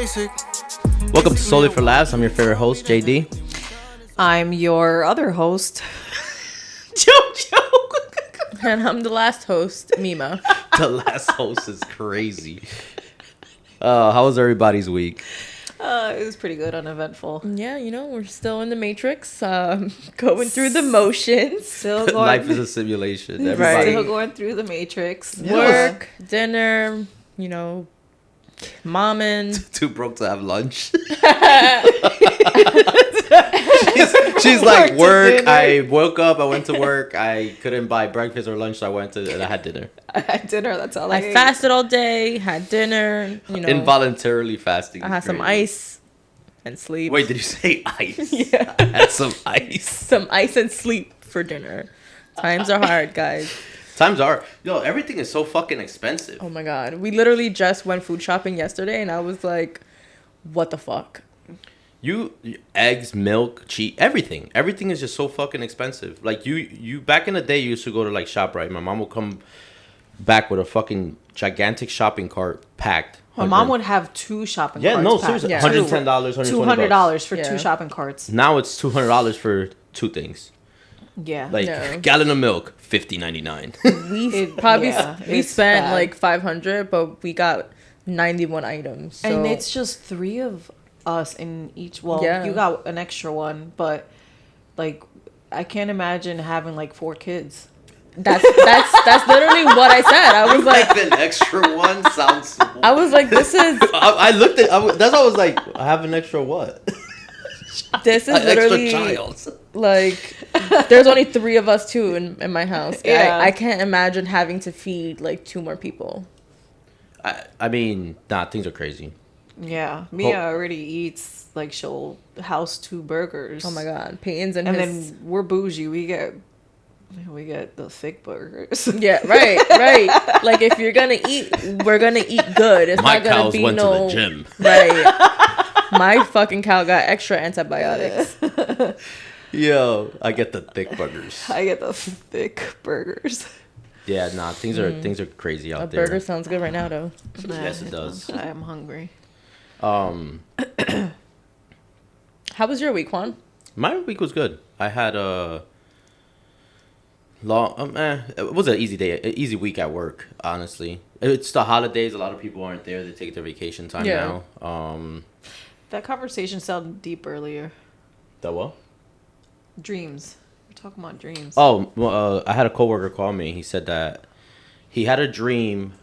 basic. Welcome to Solely for Laughs. I'm your favorite host, JD. I'm your other host, JoJo. And I'm the last host, Mima. The last host is crazy. How was everybody's week? It was pretty good, uneventful. Yeah, you know, we're still in the Matrix, going through the motions. Still going, Life is a simulation. Right. Everybody. Still going through the Matrix. Yeah. Work, dinner, you know, momming. Too broke to have lunch. she's like, work. I woke up. I went to work. I couldn't buy breakfast or lunch, so I went to and I had dinner. I had dinner. That's all I ate. Fasted all day, had dinner. You know, Involuntarily fasting. I had some ice and sleep. Wait, did you say ice? Yeah, I had some ice. some ice and sleep for dinner. Times are hard, guys. Times are. Yo, everything is so fucking expensive. Oh my god, we literally just went food shopping yesterday, and I was like, "What the fuck?" Eggs, milk, cheese, everything is just so fucking expensive. Like you back in the day, you used to go to like ShopRite. My mom would come back with a fucking gigantic shopping cart packed. My mom would have two shopping carts. Yeah, no, seriously, Yeah. $110, $200 for Yeah. two shopping carts. Now it's $200 for two things. Yeah. Like No. gallon of milk, $50.99. We It's spent bad. like $500, but we got 91 items. So. And it's just three of us in each. Well, Yeah. you got an extra one, but like, I can't imagine having like 4 kids. that's literally what I said. I was like, an extra one sounds. I was like, this is I looked at. That's why I was like, I have an extra what? this is An literally extra child. like, there's only 3 of us too in my house. Yeah. I can't imagine having to feed like 2 more people. I mean, things are crazy. Yeah. Mia already eats like she'll house 2 burgers. Oh my god, Peyton's and then we're bougie. We get the thick burgers. Yeah, right. Like if you're gonna eat, we're gonna eat good. It's My not gonna cows be went no to the gym. Right. My fucking cow got extra antibiotics. Yo, I get the thick burgers. I get the thick burgers. Yeah, things are crazy out A there. burger sounds good right now, though. Yes, it does. I am hungry. How was your week, Juan? My week was good. I had a long. It was an easy week at work. Honestly, it's the holidays. A lot of people aren't there. They take their vacation time now. That conversation sounded deep earlier. The what? Dreams. We're talking about dreams. Oh, well, I had a coworker call me. He said that he had a dream.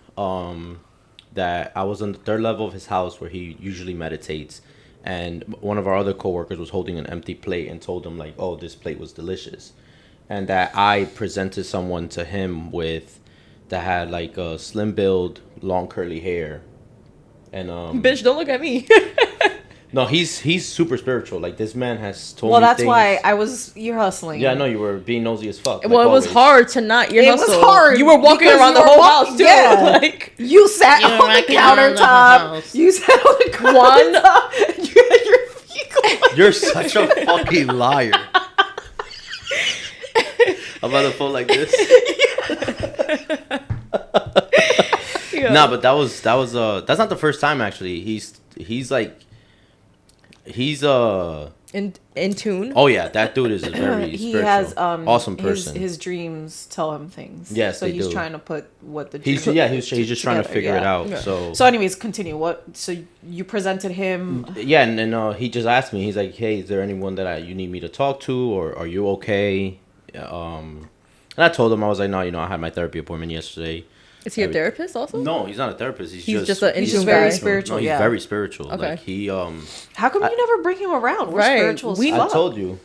That I was on the 3rd level of his house where he usually meditates, and one of our other coworkers was holding an empty plate and told him like, "Oh, this plate was delicious," and that I presented someone to him that had like a slim build, long curly hair, and Bitch, don't look at me. no, he's super spiritual. Like this man has told me. Well, that's things. why you're hustling. Yeah, I know you were being nosy as fuck. Well, it was hard to not ear It hustle. was hard You were walking because around you the were whole walking- house too. yeah. Like You sat You were on the walking around the countertop. house. You sat on the One- countertop. And you had your feet going. You're such a fucking liar. I'm on the phone like this. yeah. Nah, but that's not the first time actually. He's in tune. oh yeah, that dude is a very He spiritual, has awesome person. His dreams tell him things. Yes, so they he's do. trying to put what the he's dreams just trying to together, figure it yeah. out. Yeah. So anyways, continue. So you presented him. yeah, and he just asked me. He's like, "Hey, is there anyone that you need me to talk to, or are you okay?" And I told him I was like, "No, I had my therapy appointment yesterday." Is he a therapist also? No, he's not a therapist. He's just an He's in-tune very guy. spiritual. No, he's yeah. very spiritual. Okay. Like he How come you never bring him around? We're Right. spiritual as We- I fuck. told you.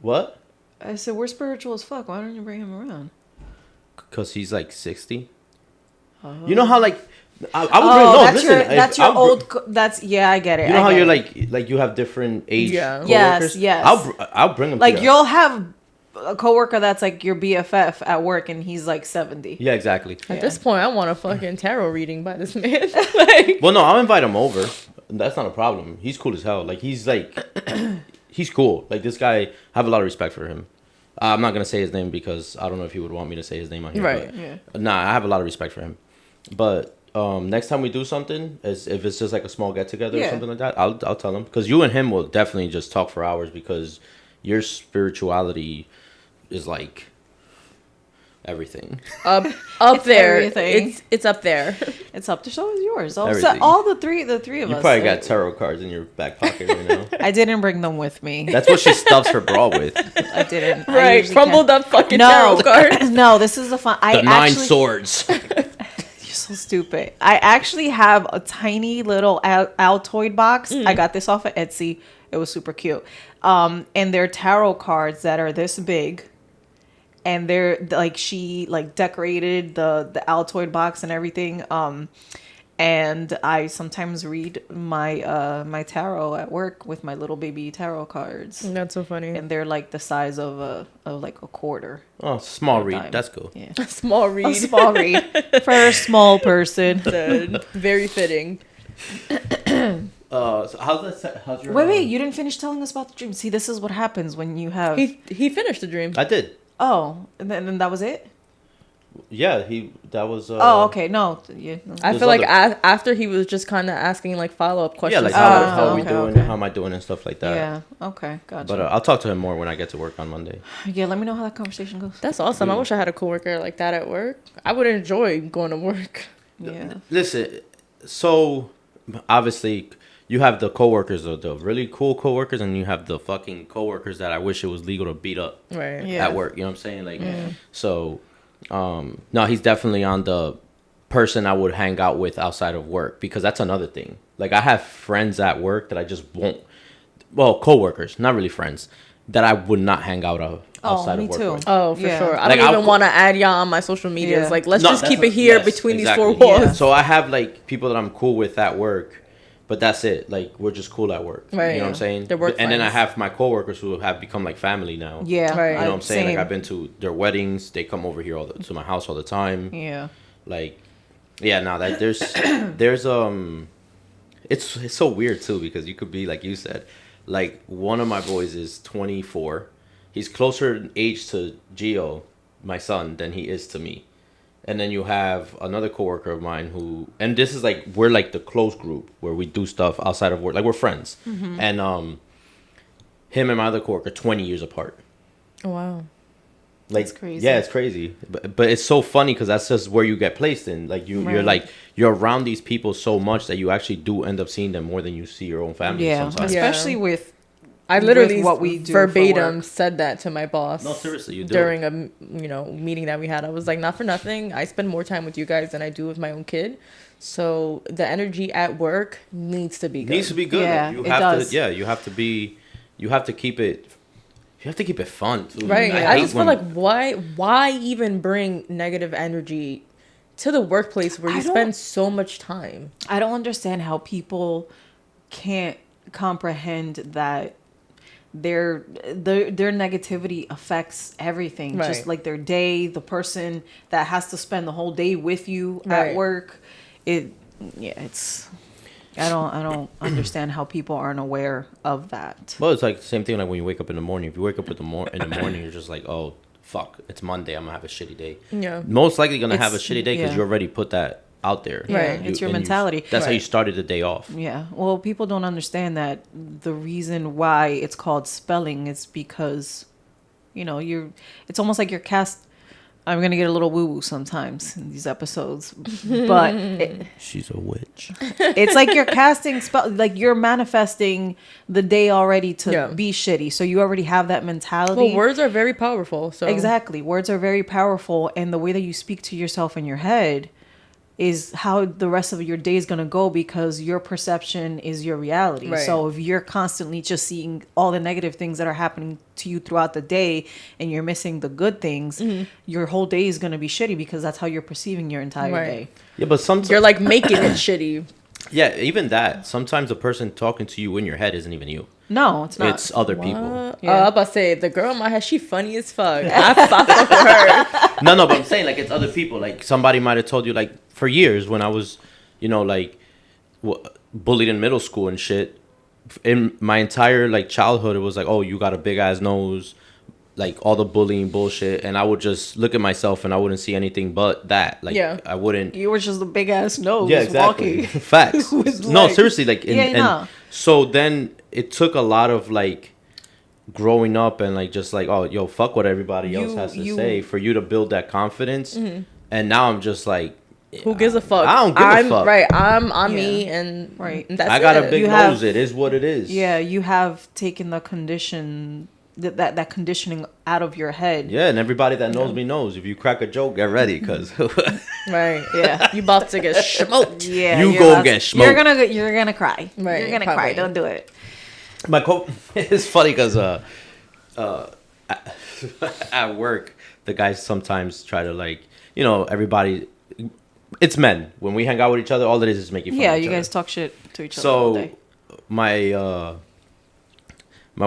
What? I said we're spiritual as fuck. Why don't you bring him around? Because he's like 60. Oh. You know how like I would bring no. that's Listen, that's your old. That's yeah, I get it. You know I how get you're it. like you have different age. Yeah. Coworkers? Yes. I'll bring him. Like to you'll have a coworker that's like your BFF at work, and he's like 70. Yeah, exactly. At this point, I want a fucking tarot reading by this man. Like, Well, no, I'll invite him over. That's not a problem. He's cool as hell. Like he's cool. Like this guy, I have a lot of respect for him. I'm not gonna say his name because I don't know if he would want me to say his name on here. Right. But, Yeah. Nah, I have a lot of respect for him. But next time we do something, as if it's just like a small get together or Yeah. something like that, I'll tell him, because you and him will definitely just talk for hours, because your spirituality is like everything. Up It's there. everything. It's up there. It's up to so is yours. Also, Everything. all the three of You us. probably got tarot cards in your back pocket right now. I didn't bring them with me. That's what she stuffs her bra with. I didn't. I Right. usually Crumbled can't- up fucking No, tarot cards. no. This is the fun. I The nine actually, swords. You're so stupid. I actually have a tiny little Altoid box. I got this off of Etsy. It was super cute. And they're tarot cards that are this big. And they're like, she like decorated the Altoid box and everything. And I sometimes read my my tarot at work with my little baby tarot cards. That's so funny. And they're like the size of like a quarter. Oh, small Or a read. dime. That's cool. Yeah. Small A read. small read for a small person. Very fitting. So how's your? Wait, you didn't finish telling us about the dream. See, this is what happens when you have. He finished the dream. I did. Oh, and then that was it. Yeah, that was. Oh, okay. No, yeah. No. I There's feel like other- after he was just kind of asking like follow up Yeah, questions. like Oh, how are we okay, doing? okay. How am I doing and stuff like that. Yeah. Okay. Gotcha. But I'll talk to him more when I get to work on Monday. Yeah. Let me know how that conversation goes. That's awesome. I wish I had a coworker like that at work. I would enjoy going to work. Yeah. Listen, so obviously you have the coworkers, the really cool coworkers, and you have the fucking coworkers that I wish it was legal to beat up Right. Yeah. at work. You know what I'm saying? Like, so, no, he's definitely on the person I would hang out with outside of work, because that's another thing. Like, I have friends at work that I just won't. Well, coworkers, not really friends, that I would not hang out outside me of work too. with. Oh, for Yeah. sure. I Like, don't I'll even want to add y'all on my social medias. Yeah. Like, let's No, just that's keep it what- here yes, between exactly. these four walls. Yeah. So I have like people that I'm cool with at work, but that's it. Like, we're just cool at work. Right. You know what I'm saying? They're work and then I friends. have my coworkers who have become like family now. Yeah. Right. You know what I'm saying? Same. Like, I've been to their weddings. They come over here to my house all the time. Yeah. Like, yeah, no, that there's it's so weird too, because you could be like you said, like, one of my boys is 24. He's closer in age to Gio, my son, than he is to me. And then you have another coworker of mine who, and this is like, we're like the close group where we do stuff outside of work, like we're friends. And him and my other coworker 20 years apart. Oh, wow. Like, That's crazy. yeah, it's crazy, but it's so funny because that's just where you get placed in. Like, you're Right. like, you're around these people so much that you actually do end up seeing them more than you see your own family. Yeah. Sometimes. Yeah. Especially with. I literally With what we do for verbatim work. said that to my boss. No, seriously, you do. During a meeting that we had. I was like, not for nothing, I spend more time with you guys than I do with my own kid. So the energy at work needs to be good. Needs to be good. Yeah, you it have does. to. Yeah, you have to be. You have to keep it. You have to keep it fun too. Right. I I hate just feel when- like why even bring negative energy to the workplace where you I don't- spend so much time? I don't understand how people can't comprehend that their negativity affects everything. Right. Just like their day, the person that has to spend the whole day with you Right. at work. It's. I don't understand how people aren't aware of that. Well, it's like the same thing. Like when you wake up in the morning. If you wake up in the morning, you're just like, oh fuck, it's Monday. I'm gonna have a shitty day. Yeah. Most likely gonna have a It's- shitty day because yeah. you already put that out there. Right. It's your and mentality. That's how you Right. started the day off. Yeah. Well, people don't understand that the reason why it's called spelling is because, it's almost like you're cast. I'm going to get a little woo-woo sometimes in these episodes, but She's a witch. it's like you're casting spell, like you're manifesting the day already to Yeah. be shitty. So you already have that mentality. Well, words are very powerful. So Exactly. Words are very powerful, and the way that you speak to yourself in your head is how the rest of your day is going to go, because your perception is your reality. Right. So if you're constantly just seeing all the negative things that are happening to you throughout the day and you're missing the good things, your whole day is going to be shitty because that's how you're perceiving your entire Right. day. Yeah, but sometimes you're like making it shitty. yeah, even that. Sometimes the person talking to you in your head isn't even you. No, it's not. It's other people. Yeah. I was about to say, the girl in my head, she funny as fuck. I fuck with her. No, but I'm saying like it's other people. Like somebody might have told you like for years when I was, like bullied in middle school and shit. In my entire like childhood, it was like, oh, you got a big ass nose. like all the bullying bullshit, and I would just look at myself and I wouldn't see anything but that. Like Yeah. I wouldn't. You were just a big ass nose Yeah, exactly. walking. Facts. With, No, like- seriously, like Yeah, and no. so then it took a lot of like growing up and like just like, oh, yo, fuck what everybody else has to say for you to build that confidence. And now I'm just like, Who gives a fuck? I don't give a fuck. Right. I'm Yeah. me, and Right. That's I got a it. big You nose. have- It is what it is. Yeah, you have taken the condition that conditioning out of your head. Yeah, and everybody that knows me knows. If you crack a joke, get ready, cause Right. Yeah. You about to get smoked. Yeah, You you're go about- get smoked. You're gonna cry. Right, You're gonna cry. probably. Don't do it. my quote is funny because at work the guys sometimes try to like, you know, everybody. It's men when we hang out with each other. All it is making fun. Yeah, of each you other. guys talk shit to each other all So day. my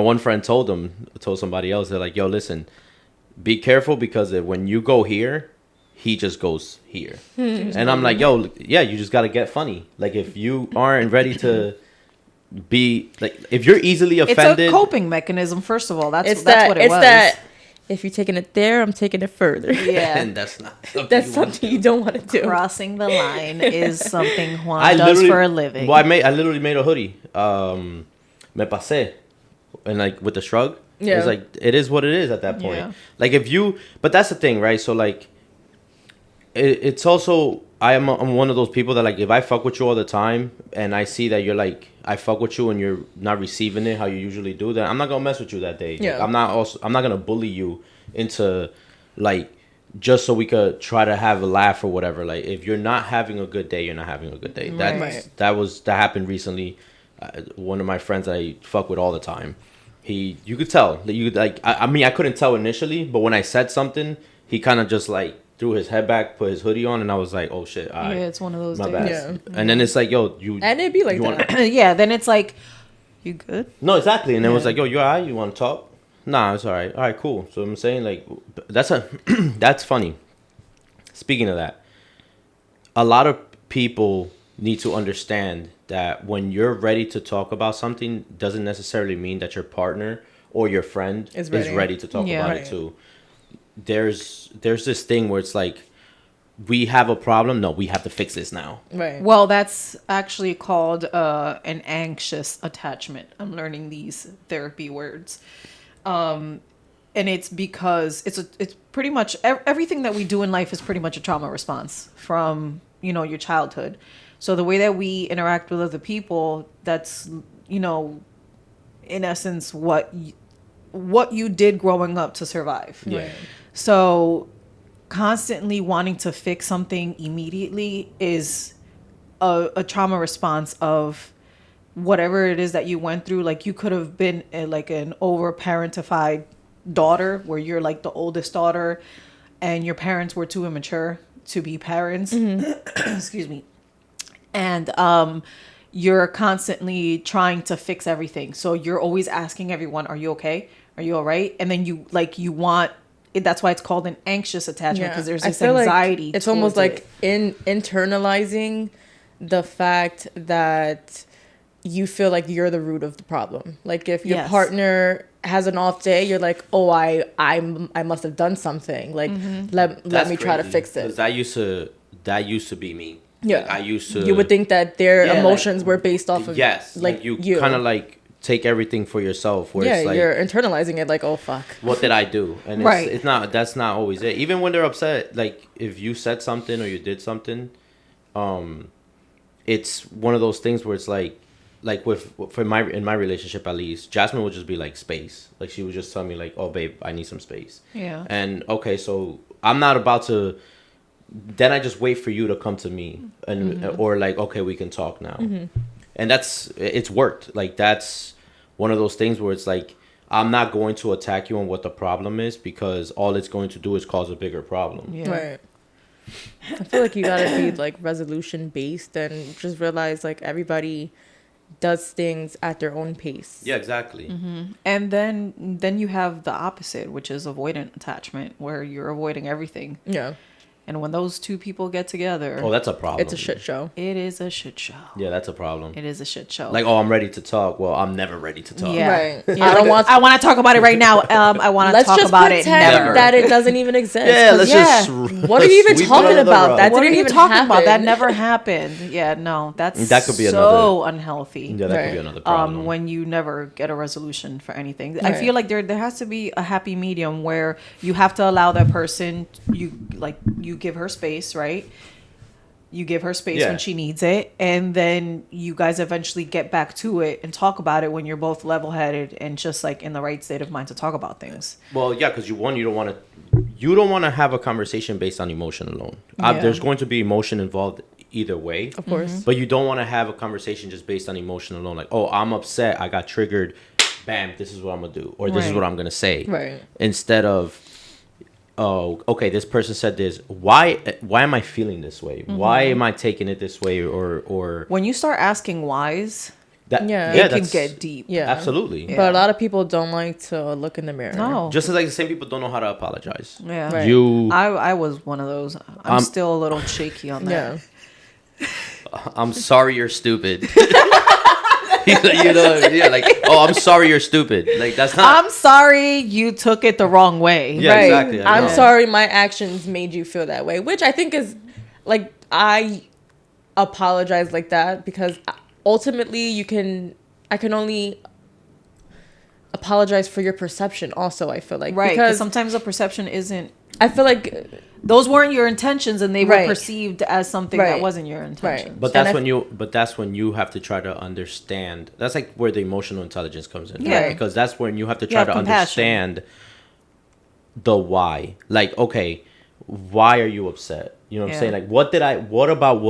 one friend told somebody else, they're like, yo, listen, be careful because when you go here, he just goes here. And I'm like, yo, yeah, you just got to get funny. Like if you aren't ready to be like, if you're easily offended. It's a coping mechanism, first of all. That's It's what it it's was. that. If you're taking it there, I'm taking it further. Yeah. And that's not something That's you want something you don't want to do. Crossing the line is something Juan I does literally- for a living. Well, I literally made a hoodie. Me pasé. And like with the shrug. Yeah. It's like, it is what it is at that point. Yeah. Like if you, but that's the thing, right? So like, it's also, I'm one of those people that like, if I fuck with you all the time and I see that you're like, I fuck with you and you're not receiving it how you usually do, then I'm not gonna mess with you that day. Like, Yeah. I'm not gonna bully you into like, just so we could try to have a laugh or whatever. Like if you're not having a good day, you're not having a good day. Right. That happened recently. One of my friends I fuck with all the time. You could tell that you like. I mean, I couldn't tell initially, but when I said something, he kind of just like threw his head back, put his hoodie on, and I was like, "Oh shit!" Yeah, it's one of those my days. bad. And then it's like, "Yo, you." And it'd be like you wanna- that. Yeah, then it's like, you good? No, exactly. And then it was Yeah. like, "Yo, you alright? You want to talk?" Nah, it's alright. Alright, cool. So I'm saying like, that's funny. Speaking of that, a lot of people need to understand that when you're ready to talk about something doesn't necessarily mean that your partner or your friend Is is ready. ready to talk Yeah. about Right. it too. There's this thing where it's like, we have a problem. No, we have to fix this now. Right. Well, that's actually called an anxious attachment. I'm learning these therapy words. And it's because it's pretty much everything that we do in life is pretty much a trauma response from, you know, your childhood. So the way that we interact with other people, that's, you know, in essence what you did growing up to survive. Yeah. Right. So constantly wanting to fix something immediately is a trauma response of whatever it is that you went through. Like you could have been like an over parentified daughter where you're like the oldest daughter and your parents were too immature to be parents. Excuse me. And you're constantly trying to fix everything. So you're always asking everyone, are you okay? Are you all right? And then you want it, that's why it's called an anxious attachment, because there's I this feel like anxiety. it's almost towards like internalizing the fact that you feel like you're the root of the problem. Like if your Yes. partner has an off day, you're like, oh, I must have done something. Like let me try to fix it. 'Cause that used to be me. Yeah. Like, I used to. You would think that their Yeah, like, emotions were based off of Yes, like you kind of like take everything for yourself. Where yeah, it's like, you're internalizing it like, oh fuck. what did I do? And Right. it's not. That's not always it. Even when they're upset, like if you said something or you did something, it's one of those things where it's like in my relationship at least, Jasmine would just be like space. Like she would just tell me like, oh babe, I need some space. Yeah. And okay, so I'm not about to. Then I just wait for you to come to me and or like, okay, we can talk now. And it's worked. Like that's one of those things where it's like, I'm not going to attack you on what the problem is, because all it's going to do is cause a bigger problem. Yeah. Right. I feel like you gotta be like resolution based and just realize like everybody does things at their own pace. Yeah, exactly. And then you have the opposite, which is avoidant attachment, where you're avoiding everything. Yeah. And when those two people get together, Oh, that's a problem. It's a shit show. it is a shit show. Yeah, that's a problem. It is a shit show. Like, oh, I'm ready to talk. Well, I'm never ready to talk. Yeah. Right. Yeah, I don't want. I want to talk about it right now. I want to Let's talk just about it pretend never. that it doesn't even exist. Yeah, 'Cause let's yeah. just. What are you even sweep it talking under the about? rug. That What are didn't you even talking about? That happen. never happened. Yeah, no, that's That could be so unhealthy. Yeah, that could be Right. another problem. When you never get a resolution for anything, I Right. feel like there has to be a happy medium where you have to allow that person, you give her space, right? You give her space Yeah. when she needs it, and then you guys eventually get back to it and talk about it when you're both level-headed and just like in the right state of mind to talk about things. Well, yeah, because you don't want to have a conversation based on emotion alone. Yeah. There's going to be emotion involved either way, Of course. but you don't want to have a conversation just based on emotion alone. Like, oh, I'm upset, I got triggered, bam, this is what I'm gonna do, or this is Right. what I'm gonna say. Right. Instead of, oh, okay, this person said this. Why am I feeling this way? Why am I taking it this way? Or When you start asking whys, that? Yeah. it can that's- get deep. Yeah. Absolutely. Yeah. But a lot of people don't like to look in the mirror. No. Just as like the same people don't know how to apologize. Yeah. Right. I was one of those. I'm still a little shaky on that. Yeah. I'm sorry you're stupid. Yeah, like, oh, I'm sorry you're stupid. Like, that's not. I'm sorry you took it the wrong way. Yeah, Right. exactly, I I'm know. sorry my actions made you feel that way, which I think is like I apologize like that because ultimately I can only apologize for your perception also, I feel like. Right. Because Because sometimes the perception isn't. I feel like Those weren't your intentions, and they were Right. perceived as something that Right. wasn't your intention. But And that's I- when you have to try to understand. That's like where the emotional intelligence comes in. Yeah. Right? Because that's when you have to You try have to compassion. understand the why. Like, okay, why are you upset? You know what Yeah. I'm saying? Like, what about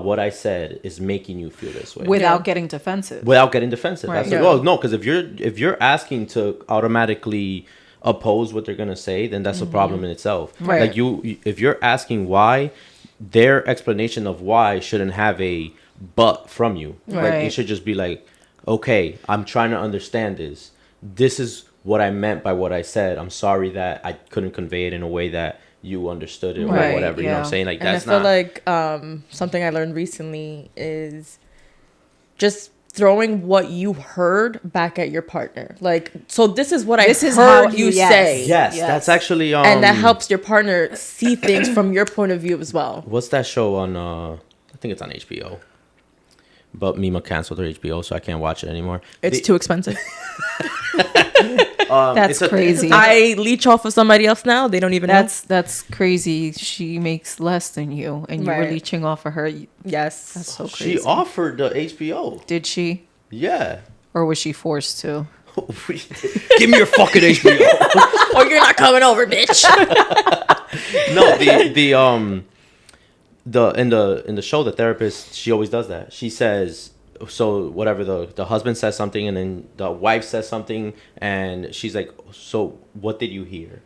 what I said is making you feel this way? Without Yeah. getting defensive. Without getting defensive. Right. That's like, Yeah. oh no, because if you're asking to automatically oppose what they're gonna say, then that's a problem in itself. Right. Like if you're asking why, their explanation of why shouldn't have a but from you. Like, Right. it should just be like, okay, I'm trying to understand this. This is what I meant by what I said. I'm sorry that I couldn't convey it in a way that you understood it or Right, whatever. You know what I'm yeah. saying? Like, and I that's feel not. like something I learned recently is just throwing what you heard back at your partner. Like, so this is what This I is heard how- you yes. say. Yes, Yes. that's actually And that helps your partner see things from your point of view as well. What's that show on? I think it's on HBO. But Mima canceled her HBO, so I can't watch it anymore. It's too expensive. That's crazy. I leech off of somebody else now. They don't even know. That's crazy. She makes less than you, and you were Right. leeching off of her. Yes. That's so crazy. She offered the HBO. Did she, Yeah. or was she forced to? Give me your fucking HBO. Or you're not coming over, bitch. No, in the show, the therapist, she always does that. She says, so whatever, the husband says something and then the wife says something and she's like, so what did you hear?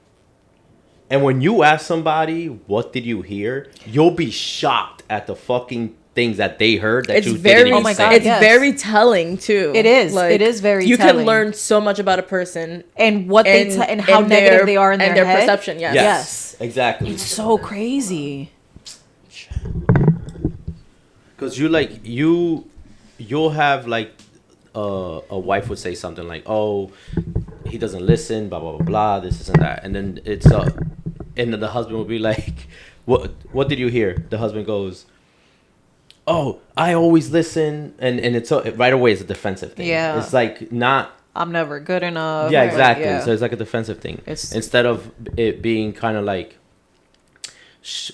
And when you ask somebody, what did you hear? You'll be shocked at the fucking things that they heard that It's you very, didn't even Oh my say. God, it's yes. very telling too. It is. It is very You telling. can learn so much about a person And what and, they and how negative they are in and their their head. perception. Yes. Yes, exactly. It's so crazy. Because you'll have like a wife would say something like, oh, he doesn't listen, blah blah blah blah, this and that, and then and then the husband will be like, what did you hear? The husband goes, oh, I always listen, and it's right away it's a defensive thing. Yeah. It's like not. I'm never good enough. Yeah, Right, exactly. yeah. So it's like a defensive thing. It's- Instead of it being kind of like,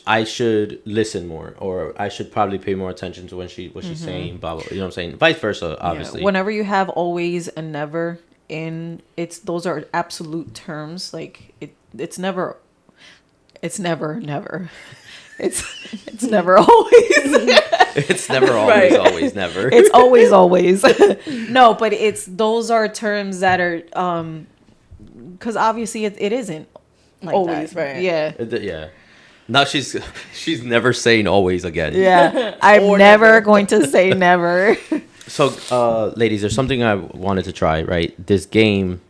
I should listen more, or I should probably pay more attention to what she's saying, blah, blah, you know what I'm saying? Vice versa, obviously. Yeah. Whenever you have always and never those are absolute terms. Like it's never never. It's never always. It's never always, Right. always, never. It's always. No, but those are terms that are because obviously it isn't like Always, that. right. Yeah. Yeah. Now she's never saying always again. Yeah. I'm Or never never. going to say never. So, ladies, there's something I wanted to try, right? This game,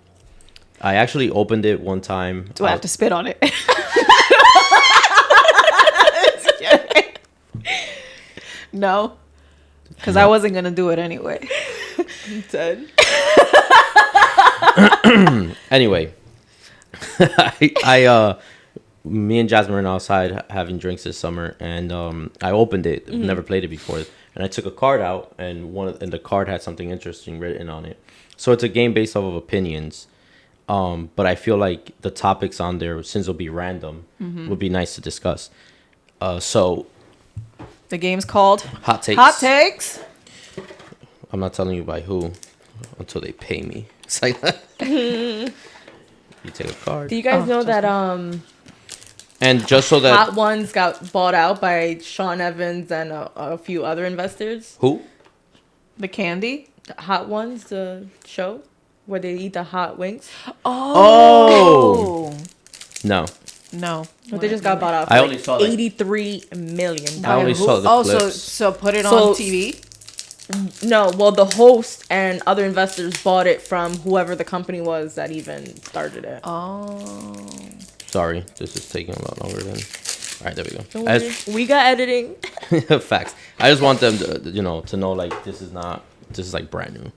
I actually opened it one time. Do I have to spit on it? No, because I wasn't gonna do it anyway. I'm dead. Anyway, me and Jasmine were outside having drinks this summer, and I opened it. Never played it before, and I took a card out, and the card had something interesting written on it. So it's a game based off of opinions, but I feel like the topics on there, since it'll be random, would be nice to discuss. So The game's called hot takes. Hot Takes. I'm not telling you by who until they pay me. It's like you take a card. Do you guys know that And just so that Hot Ones got bought out by Sean Evans and a few other investors? who? The candy. Hot Ones, the show where they eat the hot wings. Oh. No. No. But they just got bought out for I only saw, like, $83 million. I only saw the clips. So put it So- on TV. No, well, the host and other investors bought it from whoever the company was that even started it. Oh. Sorry, this is taking a lot longer than. All right, there we go. Don't worry. We got editing. Facts. I just want them to, to know, like, this is like brand new.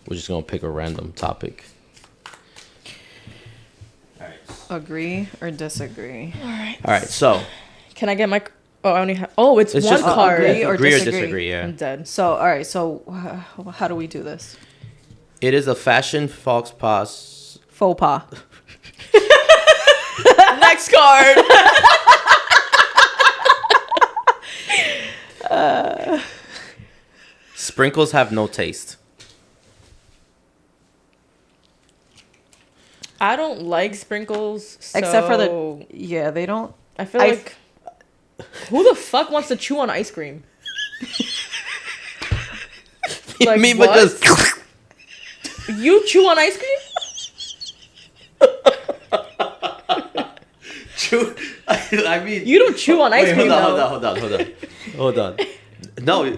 We're just gonna pick a random topic. All right. Agree or disagree? All right. All right. So Can I get my? Oh, I only have. Oh, it's one just card. agree or agree or disagree? disagree. Yeah. I'm dead. So all right. So how do we do this? It is a fashion faux pas. Faux pas. Next card. Sprinkles have no taste. I don't like sprinkles, Except for so they don't. I feel like who the fuck wants to chew on ice cream? Like, Me, what? but just. You chew on ice cream? Chew. I mean. You don't chew on ice cream though. Hold on. No.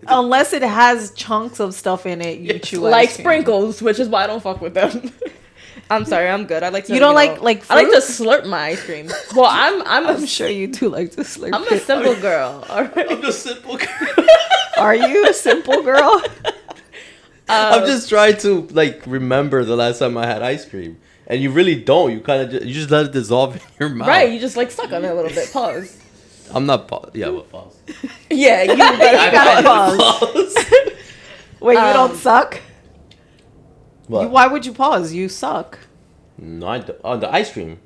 Unless it has chunks of stuff in it, you chew Like ice cream. sprinkles, which is why I don't fuck with them. I'm sorry, I'm good. I like to. You don't like I like to fruit? slurp my ice cream. Well, I'm sure you do like to slurp. I'm a it. simple girl. All right. I'm just simple. Are you a simple girl? I'm just trying to remember the last time I had ice cream, and you really don't. You kind of you just let it dissolve in your mouth. Right, you just like suck on it a little bit. Pause. I'm not. Yeah, what pause? Yeah, you You gotta pause. Wait, you don't suck? What? Why would you pause? You suck. No, I don't. Oh, the ice cream.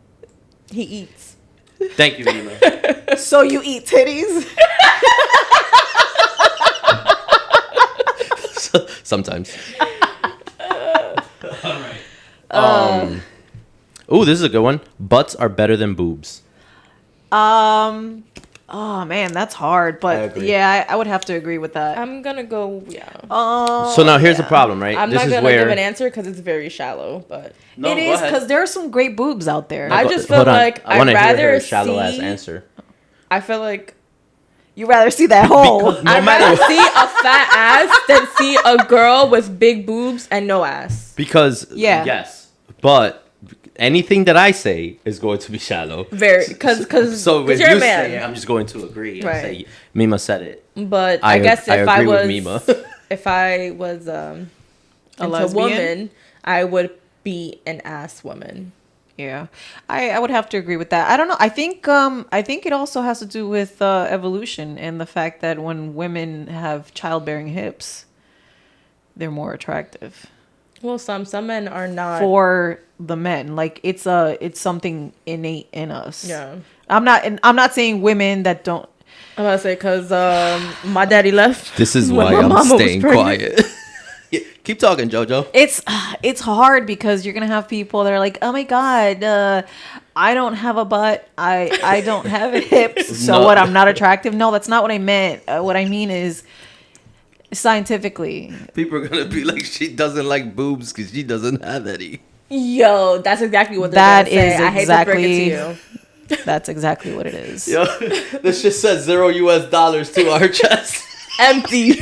He eats. Thank you, Nima. So you eat titties? Sometimes. Ooh, this is a good one. Butts are better than boobs. Oh man, that's hard. I But agree. yeah, I would have to agree with that. I'm gonna go. Yeah. So now here's the problem, right? I'm this not is gonna where give an answer because it's very shallow. But No, it go is ahead. because there are some great boobs out there. No, I go- just feel hold on. like I wanna I'd hear rather her shallow ass see- answer. I feel like You rather see that hole. Because no I'd matter rather see a fat ass than see a girl with big boobs and no ass. because Yeah. yes, but anything that I say is going to be shallow. Very because So when you're you a man. say it, I'm just going to agree and Right. say Mima said it. But I I guess I if I agree with was Mima. if I was into a lesbian? woman, I would be an ass woman. Yeah, I would have to agree with that. I don't know. I think it also has to do with evolution and the fact that when women have childbearing hips, they're more attractive Well, some men are not. for the men. Like it's something innate in us. Yeah. I'm not saying women that don't. I'm about to say because my daddy left. This is when why my I'm mama was staying pregnant. quiet. Yeah, keep talking, JoJo. It's hard because you're gonna have people that are like, oh my god, I don't have a butt, I don't have hips, so No. what? I'm not attractive. No, that's not what I meant. What I mean is scientifically. People are gonna be like, she doesn't like boobs because she doesn't have any. Yo, that's exactly what they're That gonna say. is I hate to break it to exactly- you. That's exactly what it is. Yo, this just says $0 to our chest. Empty.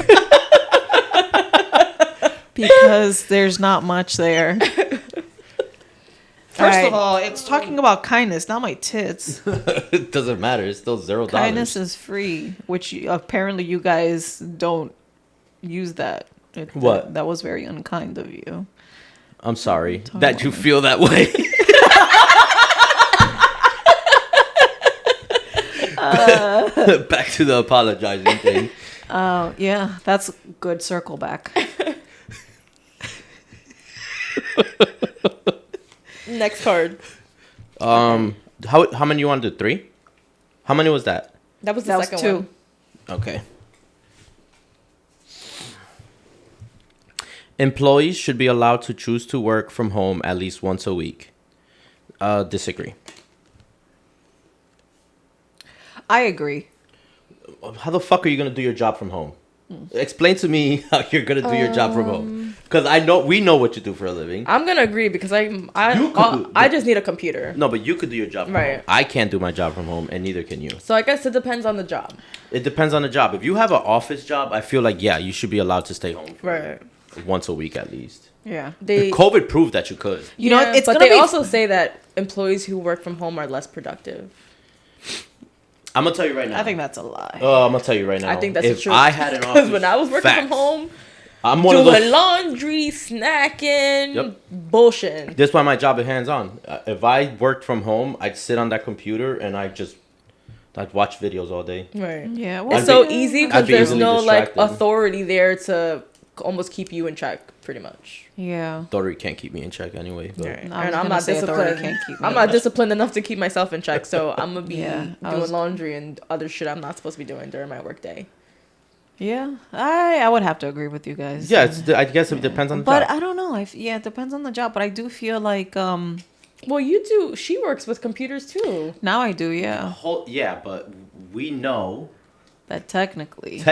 Because there's not much there. First of all, it's talking about kindness, not my tits. It doesn't matter. It's still $0. Kindness is free, which apparently you guys don't use that. What? That was very unkind of you. I'm sorry that you feel that way. Back to the apologizing thing. Yeah, that's good circle back. Next card. How many you wanted? 3? How many was that? That was the That was second 2. one. Okay. Employees should be allowed to choose to work from home at least once a week. Disagree. I agree. How the fuck are you gonna do your job from home? Explain to me how you're gonna do your job from home. Because we know what you do for a living. I'm gonna agree because You I could just need a computer. No, but you could do your job from Right. home. I can't do my job from home, and neither can you. So I guess it depends on the job. It depends on the job. If you have an office job, I feel like, yeah, you should be allowed to stay home Right. once a week at least. Yeah. COVID proved that you could. You know, it's but gonna they be also say that employees who work from home are less productive. I'm gonna tell you right now. I think that's a lie. I'm gonna tell you right now. I think that's if the truth. I had an Because office, when I was working facts. from home, I'm one of doing those. laundry, snacking, Yep. bullshit. This is why my job is hands on. If I worked from home, I'd sit on that computer and I'd watch videos all day. Right. Yeah. It's I'd so be- easy I'd because be there's easily no like distracted. authority there to almost keep you in check, pretty much. Yeah. Daughter can't keep me in check anyway. But Right. No, I was And I'm gonna not say authority disciplined. can't keep me I'm in not check. disciplined enough to keep myself in check, so I'm gonna be Yeah, I doing was- laundry and other shit I'm not supposed to be doing during my work day. Yeah. I would have to agree with you guys. yeah, I guess it depends on the But job. I don't know. Yeah, it depends on the job. But I do feel like Well, you do. She works with computers too. now I do. Yeah. Yeah, but we know That technically,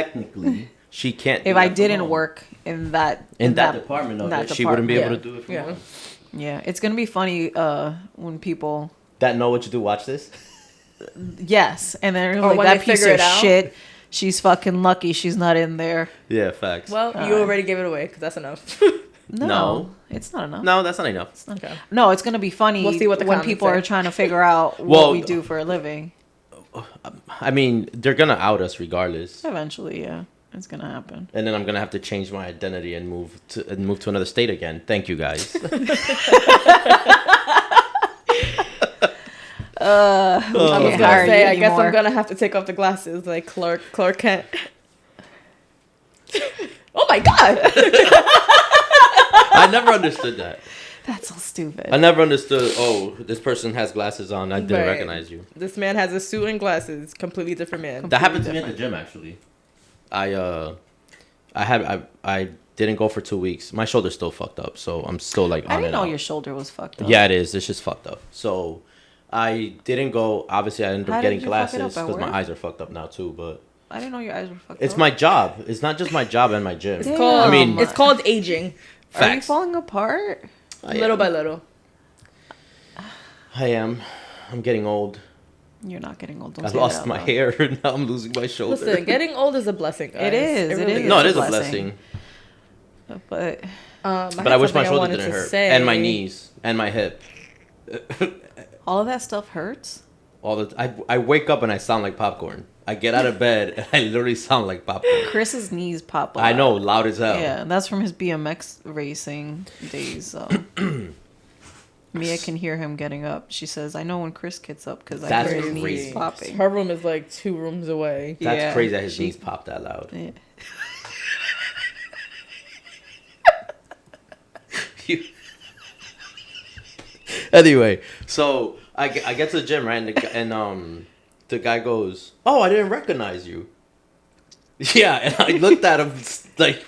she can't. do if I that from didn't home. work in that department of that it, she wouldn't be able to department, do it from Yeah. home. yeah, it's gonna be funny when people That know what you do. Watch this. yes, and then Or like when that they piece figure of it out. shit. She's fucking lucky she's not in there. Yeah, facts. Well, you already gave it away because that's enough. No. It's not enough. No, that's not enough. Okay. No, it's gonna be funny We'll see what the when comments people say. are trying to figure out what Well, we do for a living. I mean, they're gonna out us regardless, Eventually, yeah, it's gonna happen. and then I'm gonna have to change my identity and move to another state again. Thank you guys. I was can't gonna hire say, you I guess anymore. I'm gonna have to take off the glasses like Clark Kent. Oh my god! I never understood that. That's so stupid. I never understood. Oh, this person has glasses on. I didn't Right. recognize you. This man has a suit and glasses. Completely different man. That happened to me at the gym actually. I didn't go for 2 weeks. My shoulder's still fucked up, so I'm still like on I didn't and know off. your shoulder was fucked up. Yeah, it is. It's just fucked up. So I didn't go. Obviously, I ended How up did getting you fuck it glasses up at because my work? eyes are fucked up now too. But I didn't know your eyes were fucked it's up. my job. It's not just my job and my gym. Damn. Called, I mean- it's called aging, Are you Facts. falling apart? little by little. I am. I'm getting old. You're not getting old. Don't I say lost that my out hair. Now I'm losing my shoulder. Listen, getting old is a blessing. Guys. It is, it really is. no, it it's is a a blessing. blessing. But But I wish my shoulder didn't hurt. Say. And my knees. And my hip. all of that stuff hurts. I wake up and I sound like popcorn. I get out of bed and I literally sound like popcorn. Chris's knees pop. I know, loud as hell. Yeah, that's from his BMX racing days. Mia can hear him getting up. She says, "I know when Chris gets up because I That's hear his knees crazy. popping." Her room is like 2 rooms away. That's Yeah, crazy that his she- knees pop that loud. Yeah. Anyway, so I get to the gym, right? And the guy goes, "Oh, I didn't recognize you." Yeah, and I looked at him like,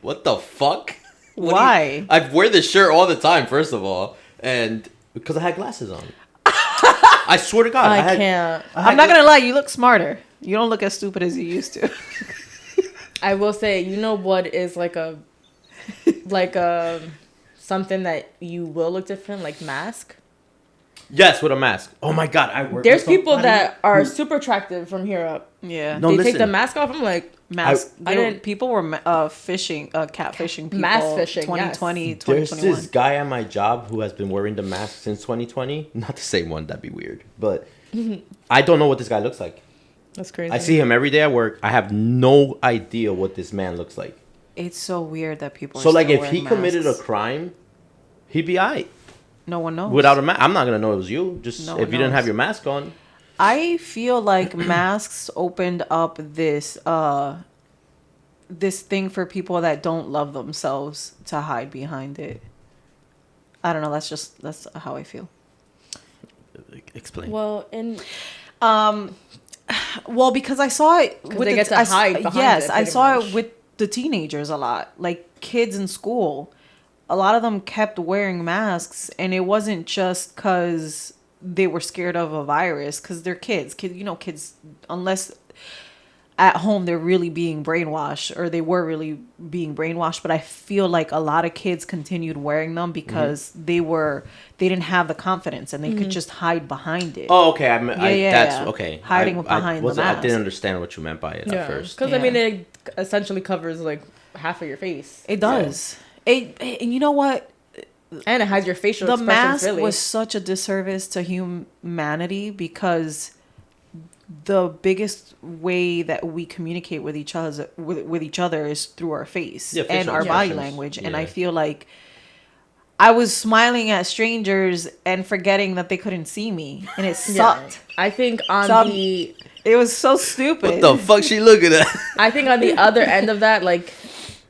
"What the fuck? What Why? I wear this shirt all the time, first of all, and because I had glasses on. I swear to God, I can't. I'm not gonna lie. You look smarter. You don't look as stupid as you used to. I will say, you know what is like a something that you will look different, like mask. Yes, with a mask. Oh my god, I work. There's with people somebody that are who- super attractive from here up. Yeah. No, They listen. take the mask off. I'm like, Mask. I didn't- People were fishing, catfishing people. Mass fishing, 2020, yes. There's 2021. this guy at my job who has been wearing the mask since 2020. Not the same one. That'd be weird. But I don't know what this guy looks like. that's crazy. I see him every day at work. I have no idea what this man looks like. It's so weird that people. So are like, still if he wearing committed a masks. crime, he'd be alright. No one knows. Without a mask, I'm not gonna know it was you. Just No if one you didn't knows. have your mask on. I feel like masks opened up this thing for people that don't love themselves to hide behind it. I don't know. That's how I feel. Explain. well, and Well, because I saw it with they get to I s- hide behind yes, it, I pretty saw much. it with the teenagers a lot, like kids in school. A lot of them kept wearing masks, and it wasn't just because they were scared of a virus, because they're kids. Kids, unless at home they're really being brainwashed, or they were really being brainwashed. But I feel like a lot of kids continued wearing them because they didn't have the confidence, and they could just hide behind it. Oh, okay. Yeah. That's okay. Hiding behind the I mask. didn't understand what you meant by it yeah, at first. because Yeah. I mean, it essentially covers like half of your face. It does. And you know what? And it has your facial The expressions. mask Really, was such a disservice to humanity, because the biggest way that we communicate with each other is through our face Yeah, and facial our body expressions. language. And I Yeah. feel like I was smiling at strangers and forgetting that they couldn't see me, and it sucked. I think on Some- the It was so stupid. What the fuck she looking at? I think on the other end of that, like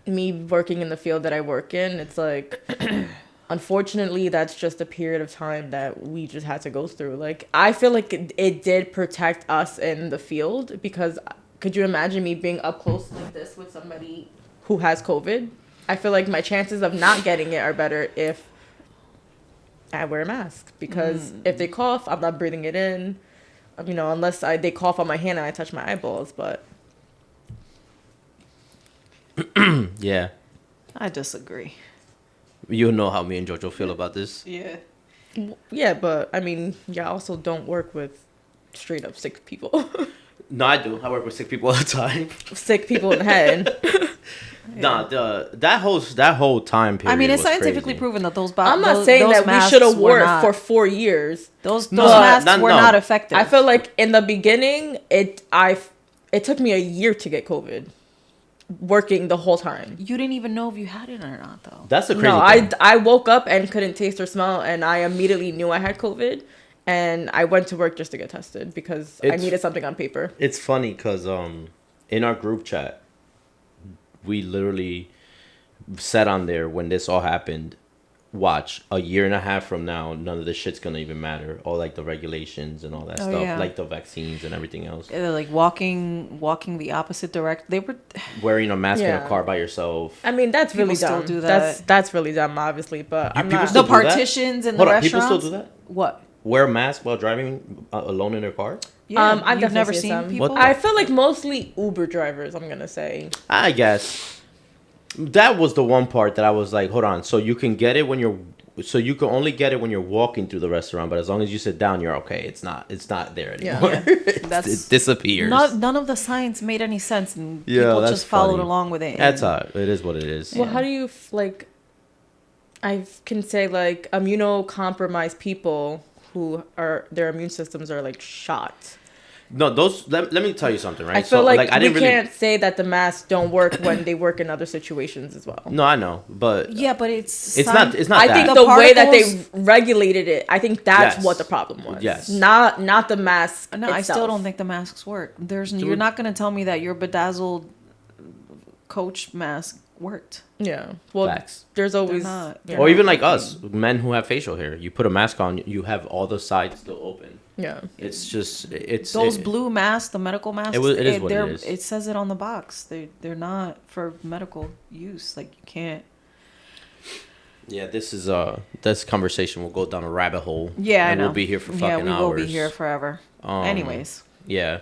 me working in the field that I work in, it's like unfortunately that's just a period of time that we just had to go through. Like I feel like it did protect us in the field, because could you imagine me being up close like this with somebody who has COVID? I feel like my chances of not getting it are better if I wear a mask, because if they cough, I'm not breathing it in. Unless they cough on my hand and I touch my eyeballs, but Yeah. I disagree. You know how me and Jojo feel about this. Yeah. yeah, but I mean, I also don't work with straight up sick people. No, I do. I work with sick people all the time. Sick people in the head. Nah, that whole time period. I mean, it's was scientifically crazy. proven that those. I'm not saying that we should have wore it for 4 years. Those No, masks no. were not effective. I feel like in the beginning, it took me a year to get COVID, working the whole time. you didn't even know if you had it or not, though. That's the crazy No, thing. I woke up and couldn't taste or smell, and I immediately knew I had COVID, and I went to work just to get tested because I It's- needed something on paper. It's funny because in our group chat, we literally said on there when this all happened, watch, a year and a half from now, none of this shit's gonna even matter. All like the regulations and all that Oh, stuff, yeah. like the vaccines and everything else. They're like walking the opposite direction. They were. Wearing a mask in Yeah. a car by yourself. I mean, that's People really still dumb. do that. That's really dumb, obviously, but I'm people not. still The do that? partitions in Hold the on, people restaurants. still do that? What? Wear a mask while driving alone in their car? Yeah, I've you've definitely never seen seen some. people. What I feel like mostly Uber drivers. I'm gonna say. I guess that was the one part that I was like, hold on. So you can get it when you can only get it when you're walking through the restaurant, but as long as you sit down, you're okay. It's not there Yeah. anymore. That's- it disappears. None of the science made any sense, and Yeah, people that's just followed funny. along with it. That's and- it is what it is. Well, how do you like? I can say like immunocompromised people who are their immune systems are like shot. No, those. Let me tell you something, right? I feel like I we didn't really. can't say that the masks don't work when they work in other situations as well. No, I know, but Yeah, but it's it's not. It's not I that. think The the way that particles- they regulated it, I think that's Yes. what the problem was. Yes. Not the mask. No, I still itself. don't think the masks work. You're Dude. not going to tell me that your bedazzled Coach mask worked. Yeah. Well, Facts. there's always. not. Yeah. Or even like us, men who have facial hair. You put a mask on, you have all the sides still open. Yeah. It's just it's Those it- blue masks, the medical masks. It is what it is. It says it on the box. They're not for medical use. Like you can't. Yeah, this conversation will go down a rabbit hole. Yeah, I and know. we'll be here for Yeah, fucking we hours. will be here forever. Anyways, Yeah.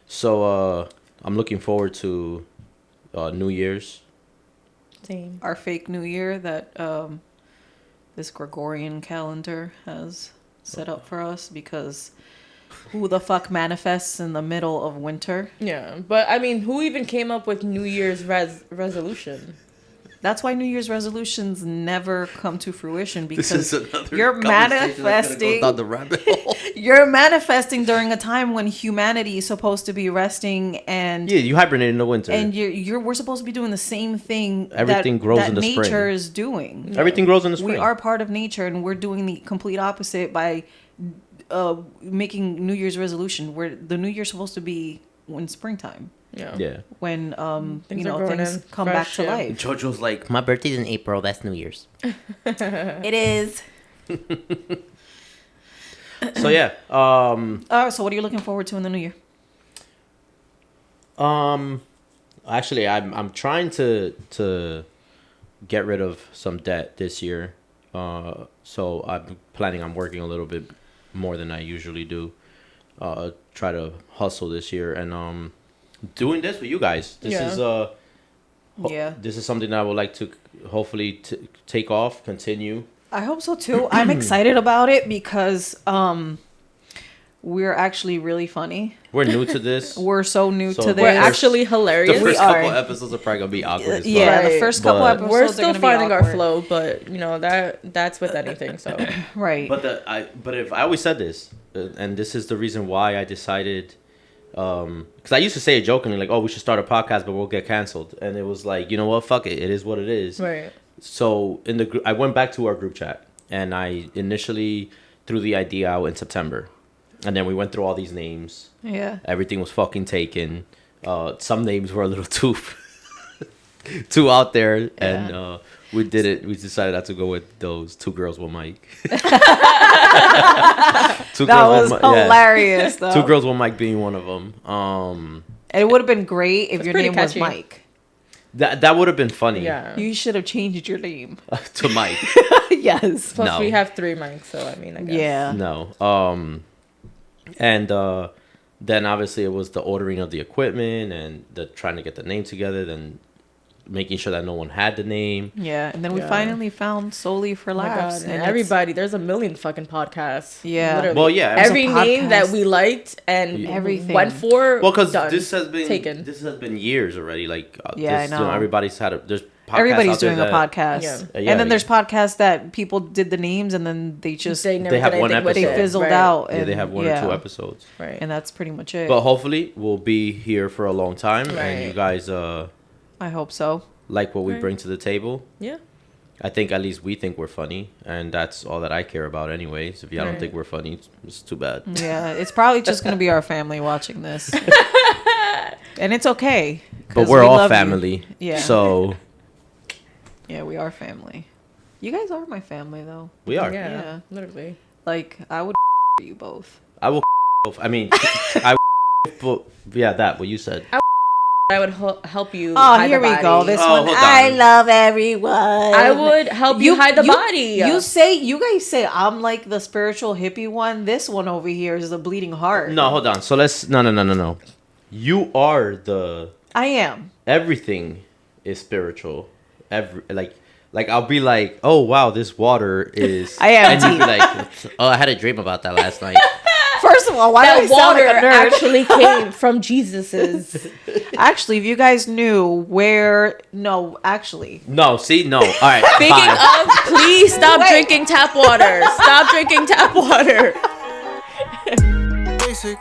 So I'm looking forward to New Year's. Same. our fake New Year that this Gregorian calendar has set up for us because who the fuck manifests in the middle of winter? Yeah, but I mean, who even came up with New Year's resolution? That's why New Year's resolutions never come to fruition This because is another you're conversation that's gonna manifesting. go down the rabbit hole. You're manifesting during a time when humanity is supposed to be resting and Yeah, you hibernate in the winter. and we're supposed to be doing the same thing Everything grows that in the nature spring. is doing. Everything grows in the spring. We are part of nature and we're doing the complete opposite by making New Year's resolution where the New Year's supposed to be in springtime Yeah. when Things you are know growing things in, come fresh, back to yeah. life. Jojo's like, my birthday's in April. That's New Year's. It is. So yeah. So what are you looking forward to in the new year? Actually, I'm trying to get rid of some debt this year. So I'm planning on working a little bit more than I usually do. Try to hustle this year and doing this with you guys. This is Yeah. This is something that I would like to hopefully take off, continue. I hope so too. I'm excited about it because we're actually really funny. We're new to this. We're so new So to this. We're First- actually The hilarious. first We are. couple episodes are probably gonna be awkward as fuck. Yeah, the Right. first couple But- episodes We're are still gonna be finding our awkward. flow, but you know that's with anything. So Right. But if I always said this, and this is the reason why I decided, because I used to say it jokingly, like, oh, we should start a podcast, but we'll get canceled, and it was like, you know what, fuck it, it is what it is. right. So in the group, I went back to our group chat, and I initially threw the idea out in September, and then we went through all these names. Yeah. Everything was fucking taken. Some names were a little too out there, and we did it. We decided not to go with those two girls, one mic. That was hilarious, though. Two girls, one mic being one of them. It would have been great if That's your pretty name catchy. was Mike. That would have been funny. Yeah. You should have changed your name. To Mike. Yes. Plus No. we have 3 mics, so I mean, I guess. Yeah. No. And then obviously it was the ordering of the equipment and the trying to get the name together, then making sure that no one had the name. Yeah, and then we Yeah. finally found Solely for Oh my Laughs. God. And it's- everybody, there's a million fucking podcasts. Yeah. Literally. Well, yeah. There's a Every name that podcast. we liked and Everything. went for. Well, because done. this has been taken. this has been years already. Like Yeah, this, I You know, know. everybody's had there's podcasts Everybody's out there doing a that- podcast. Yeah. Yeah, And then like- there's podcasts that people did the names and then they just They never They have did one anything with episode. they it. fizzled Right. out. Yeah, And, they have one or two episodes. Right. And that's pretty much it. But hopefully we'll be here for a long time, and Right. you guys I hope so. like what we Right. bring to the table. Yeah. I think at least we think we're funny, and that's all that I care about anyways. If y'all don't Right. think we're funny, it's too bad. Yeah, it's probably just going to be our family watching this. And it's okay. But 'cause we're we all love you. family. Yeah. So Yeah, we are family. You guys are my family, though. we are. Yeah. Yeah. Literally. Like, I would you both. I will. I mean, but yeah, that what you said. I would help you. Oh, hide here the we go. body. This Oh, one. hold I on. love everyone. I would help you hide the body. You guys say I'm like the spiritual hippie one. This one over here is the bleeding heart. No, hold on. So let's no. You are the I am. everything is spiritual. Like I'll be like, oh wow, this water is. I am And you'll be too. like, oh, I had a dream about that last night. First of all, why do I That sound water like a nerd? actually came from Jesus's. Actually, if you guys knew where, no, actually, No, see, no. All right. Speaking fine. of, please stop Wait. drinking tap water. Stop drinking tap water. Basic.